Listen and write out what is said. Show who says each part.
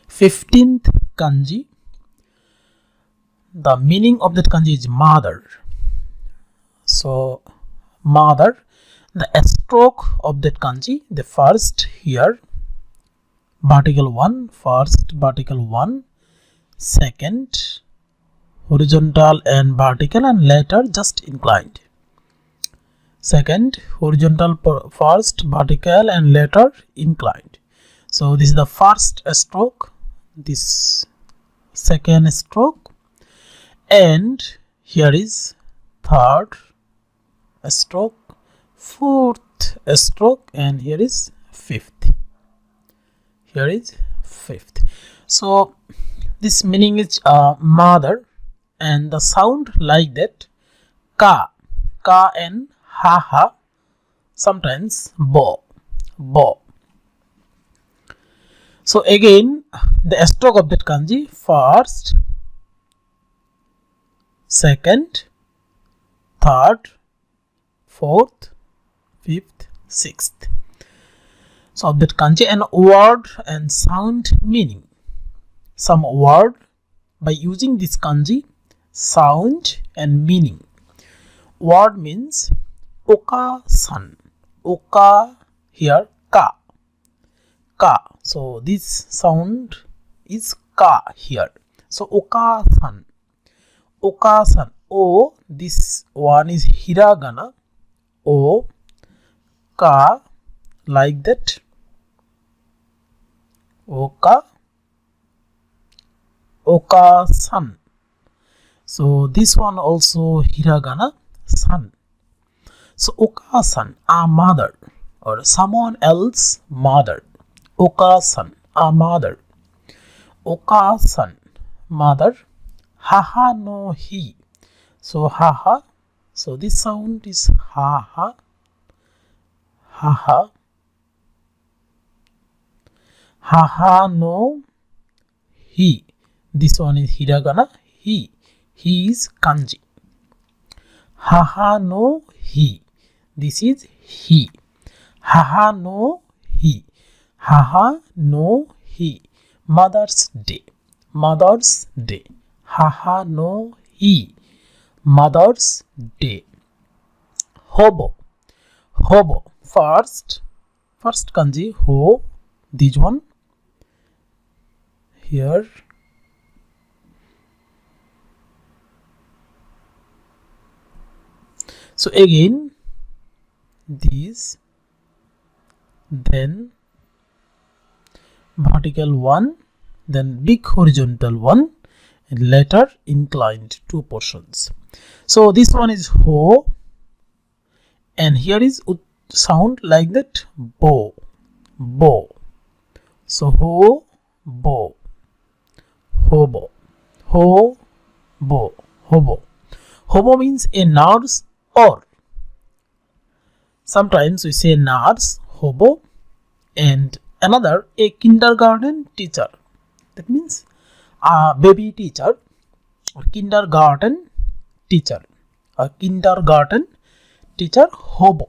Speaker 1: 15th kanji. The meaning of that kanji is mother. So mother, the stroke of that kanji, the first here vertical 1, first vertical 1, second horizontal and vertical, and later just inclined. Second horizontal, first vertical, and later inclined. So this is the first stroke, this second stroke, and here is third stroke, fourth stroke, and here is fifth. Here is fifth. So this meaning is mother, and the sound like that, ka and ha, sometimes bo. So again the stroke of that kanji, first, second, third, fourth, fifth, sixth. So of that kanji, and word and sound meaning. Some word by using this kanji, sound and meaning. Word means oka-san. Oka, here ka. So this sound is ka here. So oka-san. O, this one is hiragana. O, ka, like that. Oka-san. So this one also hiragana, san. So oka-san, a mother, or someone else mother. Oka-san, a mother. Oka-san, mother. Haha no hi. So haha. So this sound is haha. Haha no hi. This one is hiragana, hi. He is kanji. Haha no hi. This is he. Haha no hi. Haha no hi. Mother's Day. Mother's Day. Haha no hi. Mother's Day. Hobo. First kanji, ho. This one here. So again these, then vertical 1, then big horizontal 1, and later inclined 2 portions. So this one is ho, and here is sound like that, bo. So ho, bo, hobo. Hobo means a nurse, or sometimes we say nurse, hobo, and another a kindergarten teacher. That means a baby teacher, or kindergarten teacher. A kindergarten teacher, hobo.